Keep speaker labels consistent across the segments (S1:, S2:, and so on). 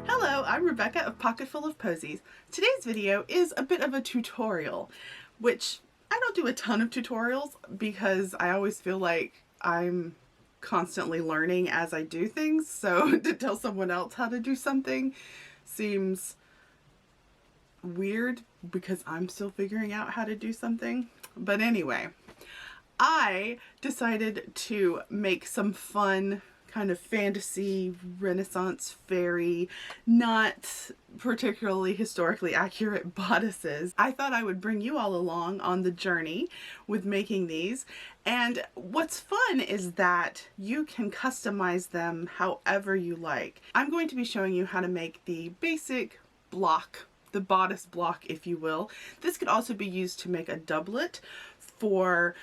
S1: Hello, I'm Rebecca of Pocketful of Posies. Today's video is a bit of a tutorial, which I don't do a ton of tutorials because I always feel like I'm constantly learning as I do things. So to tell someone else how to do something seems weird because I'm still figuring out how to do something. But anyway, I decided to make some fun kind of fantasy, Renaissance, fairy, not particularly historically accurate bodices. I thought I would bring you all along on the journey with making these. And what's fun is that you can customize them however you like. I'm going to be showing you how to make the basic block, the bodice block, if you will. This could also be used to make a doublet for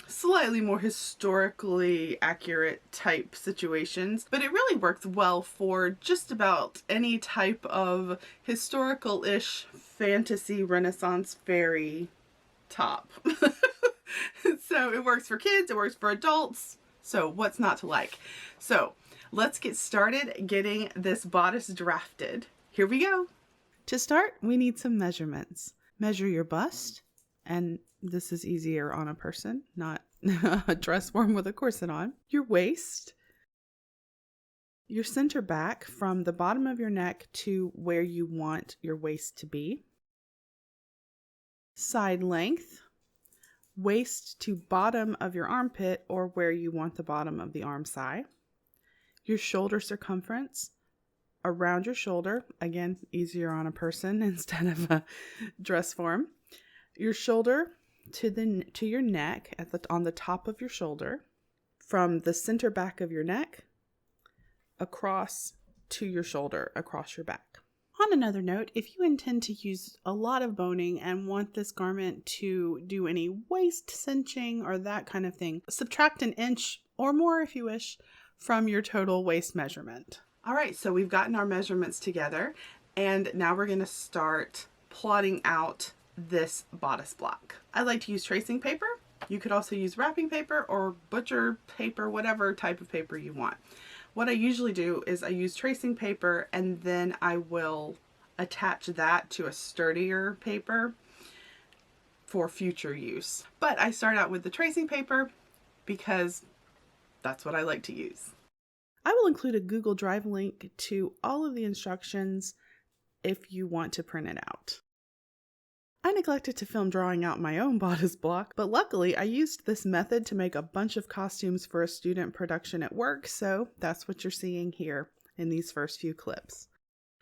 S1: slightly more historically accurate type situations, but it really works well for just about any type of historical-ish fantasy Renaissance fairy top. So it works for kids, it works for adults, so what's not to like? So let's get started getting this bodice drafted. Here we go. To start, we need some measurements. Measure your bust, and this is easier on a person, not a dress form with a corset on. Your waist, your center back from the bottom of your neck to where you want your waist to be. Side length, waist to bottom of your armpit or where you want the bottom of the arm side. Your shoulder circumference, around your shoulder, again, easier on a person instead of a dress form. Your shoulder to your neck on the top of your shoulder, from the center back of your neck across to your shoulder, across your back. On another note, if you intend to use a lot of boning and want this garment to do any waist cinching or that kind of thing, subtract an inch or more if you wish from your total waist measurement. All right, so we've gotten our measurements together, and now we're going to start plotting out this bodice block. I like to use tracing paper. You could also use wrapping paper or butcher paper, whatever type of paper you want. What I usually do is I use tracing paper and then I will attach that to a sturdier paper for future use. But I start out with the tracing paper because that's what I like to use. I will include a Google Drive link to all of the instructions if you want to print it out. I neglected to film drawing out my own bodice block, but luckily I used this method to make a bunch of costumes for a student production at work, so that's what you're seeing here in these first few clips.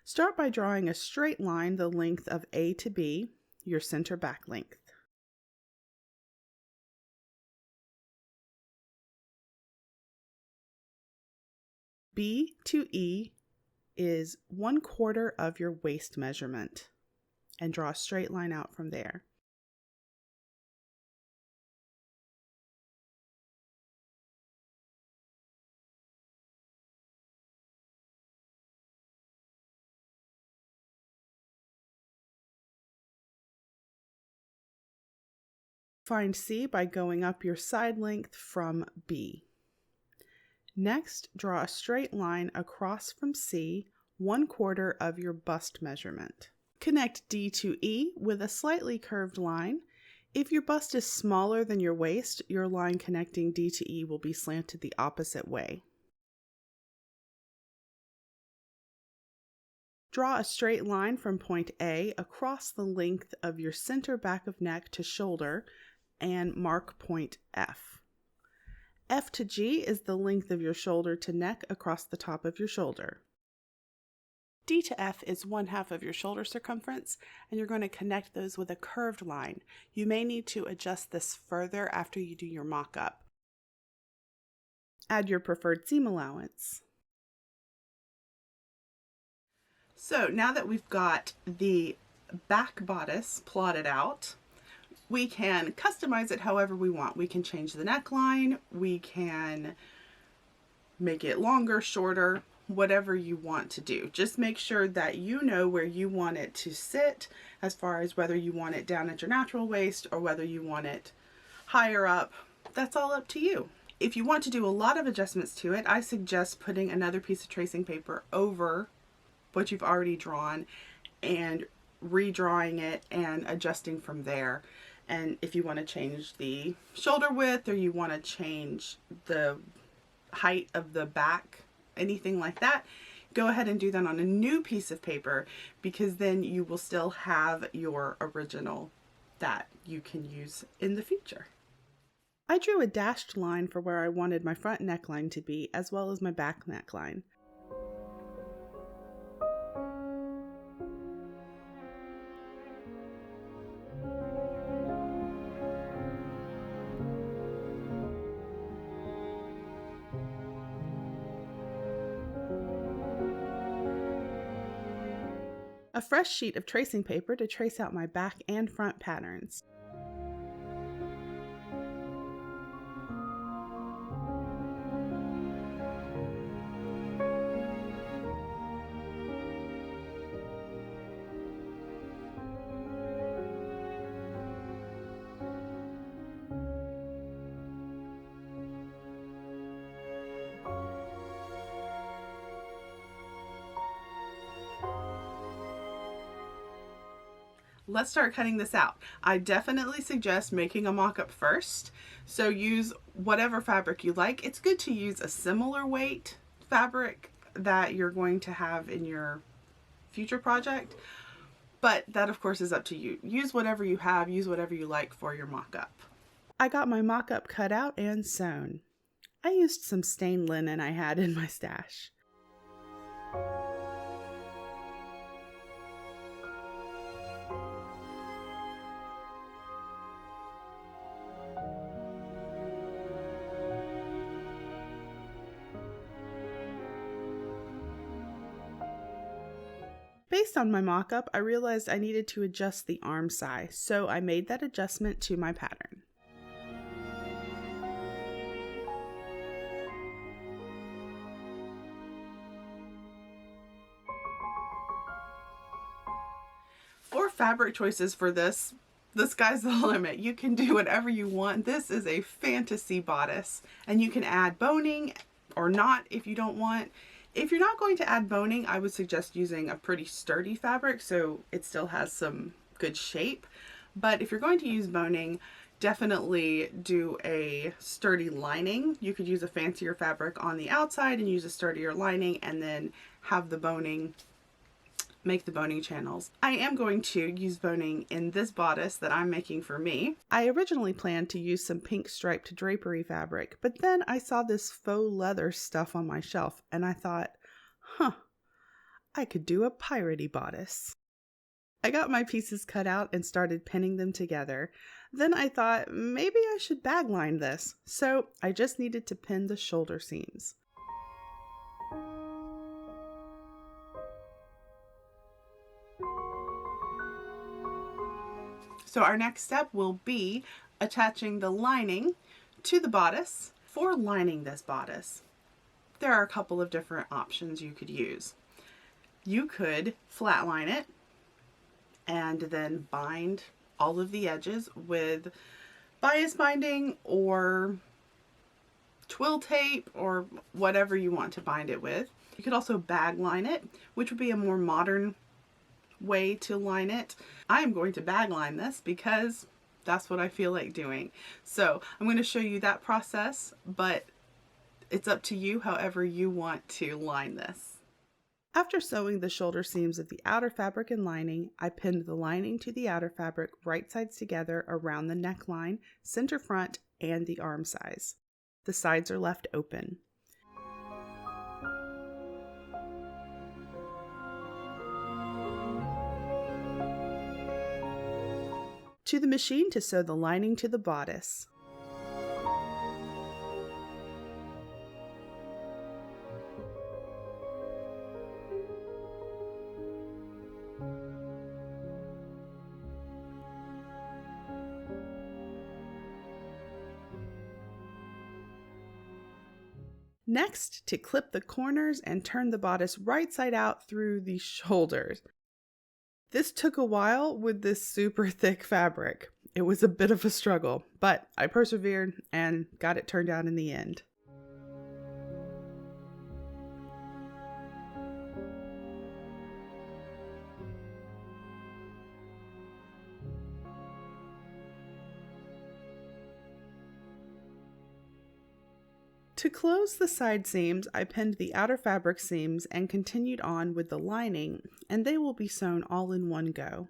S1: Start by drawing a straight line the length of A to B, your center back length. B to E is 1/4 of your waist measurement, and draw a straight line out from there. Find C by going up your side length from B. Next, draw a straight line across from C, 1/4 of your bust measurement. Connect D to E with a slightly curved line. If your bust is smaller than your waist, your line connecting D to E will be slanted the opposite way. Draw a straight line from point A across the length of your center back of neck to shoulder and mark point F. F to G is the length of your shoulder to neck across the top of your shoulder. D to F is 1/2 of your shoulder circumference, and you're going to connect those with a curved line. You may need to adjust this further after you do your mock-up. Add your preferred seam allowance. So now that we've got the back bodice plotted out, we can customize it however we want. We can change the neckline, we can make it longer, shorter, whatever you want to do. Just make sure that you know where you want it to sit, as far as whether you want it down at your natural waist or whether you want it higher up. That's all up to you. If you want to do a lot of adjustments to it, I suggest putting another piece of tracing paper over what you've already drawn and redrawing it and adjusting from there. And if you want to change the shoulder width, or you want to change the height of the back, anything like that, go ahead and do that on a new piece of paper, because then you will still have your original that you can use in the future. I drew a dashed line for where I wanted my front neckline to be, as well as my back neckline. A fresh sheet of tracing paper to trace out my back and front patterns. Let's start cutting this out. I definitely suggest making a mock-up first. So use whatever fabric you like. It's good to use a similar weight fabric that you're going to have in your future project, but that of course is up to you. Use whatever you have, use whatever you like for your mock-up. I got my mock-up cut out and sewn. I used some stained linen I had in my stash. Based on my mock-up, I realized I needed to adjust the arm size, so I made that adjustment to my pattern. For fabric choices for this, the sky's the limit. You can do whatever you want. This is a fantasy bodice, and you can add boning or not if you don't want. If you're not going to add boning, I would suggest using a pretty sturdy fabric so it still has some good shape. But if you're going to use boning, definitely do a sturdy lining. You could use a fancier fabric on the outside and use a sturdier lining, and then have the boning, make the boning channels. I am going to use boning in this bodice that I'm making for me. I originally planned to use some pink striped drapery fabric, but then I saw this faux leather stuff on my shelf and I thought, I could do a piratey bodice. I got my pieces cut out and started pinning them together. Then I thought maybe I should bagline this, so I just needed to pin the shoulder seams. So our next step will be attaching the lining to the bodice. For lining this bodice, there are a couple of different options you could use. You could flatline it and then bind all of the edges with bias binding or twill tape or whatever you want to bind it with. You could also bag line it, which would be a more modern way to line it. I am going to bag line this because that's what I feel like doing. So I'm going to show you that process, but it's up to you however you want to line this. After sewing the shoulder seams of the outer fabric and lining, I pinned the lining to the outer fabric right sides together around the neckline, center front, and the arm size. The sides are left open. To the machine to sew the lining to the bodice. Next, to clip the corners and turn the bodice right side out through the shoulders. This took a while with this super thick fabric. It was a bit of a struggle, but I persevered and got it turned out in the end. To close the side seams, I pinned the outer fabric seams and continued on with the lining, and they will be sewn all in one go.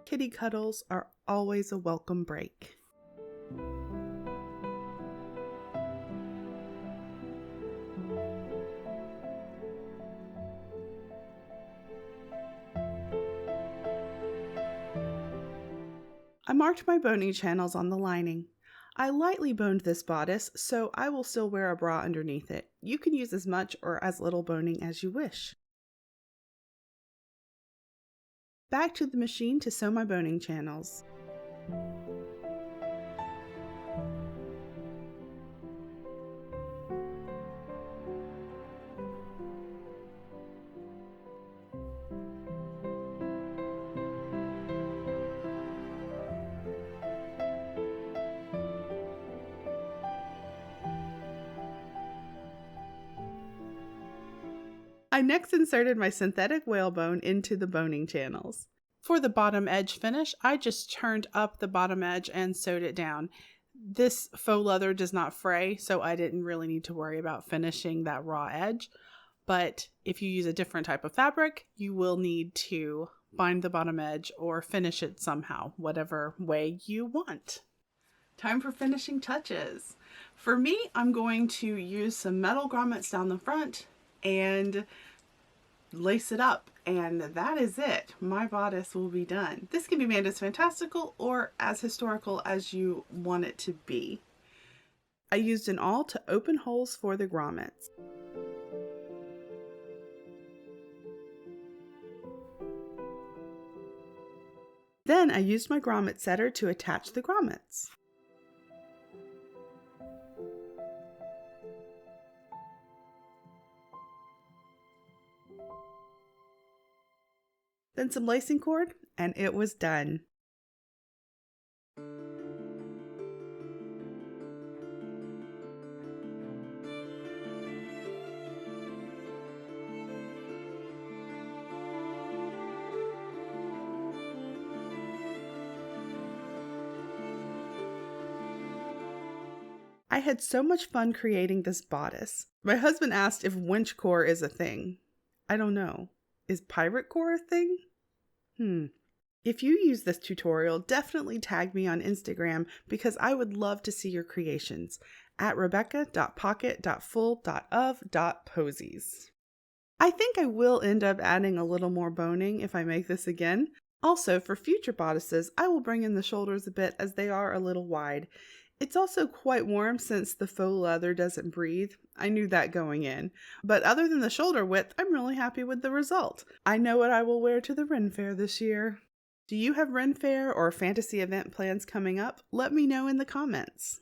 S1: Kitty cuddles are always a welcome break. I marked my boning channels on the lining. I lightly boned this bodice, so I will still wear a bra underneath it. You can use as much or as little boning as you wish. Back to the machine to sew my boning channels. I next inserted my synthetic whalebone into the boning channels. For the bottom edge finish, I just turned up the bottom edge and sewed it down. This faux leather does not fray, so I didn't really need to worry about finishing that raw edge. But if you use a different type of fabric, you will need to bind the bottom edge or finish it somehow, whatever way you want. Time for finishing touches. For me, I'm going to use some metal grommets down the front and lace it up, and that is it. My bodice will be done. This can be made as fantastical or as historical as you want it to be. I used an awl to open holes for the grommets. Then I used my grommet setter to attach the grommets. Then some lacing cord, and it was done. I had so much fun creating this bodice. My husband asked if winchcore is a thing. I don't know. Is piratecore a thing? If you use this tutorial, definitely tag me on Instagram because I would love to see your creations at rebecca.pocket.full.of.posies. I think I will end up adding a little more boning if I make this again. Also, for future bodices, I will bring in the shoulders a bit as they are a little wide. It's also quite warm since the faux leather doesn't breathe. I knew that going in. But other than the shoulder width, I'm really happy with the result. I know what I will wear to the Renn Faire this year. Do you have Renn Faire or fantasy event plans coming up? Let me know in the comments.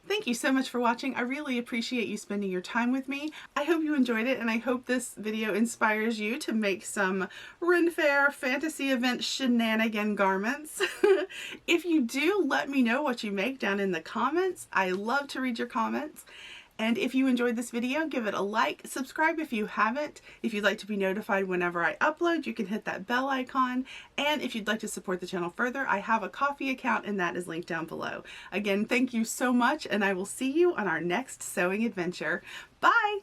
S1: Thank Thank you so much for watching. I really appreciate you spending your time with me. I hope you enjoyed it, and I hope this video inspires you to make some Renn Faire fantasy event shenanigan garments. If you do, let me know what you make down in the comments. I love to read your comments. And if you enjoyed this video, give it a like, subscribe if you haven't. If you'd like to be notified whenever I upload, you can hit that bell icon. And if you'd like to support the channel further, I have a Ko-fi account and that is linked down below. Again, thank you so much, and I will see you on our next sewing adventure. Bye!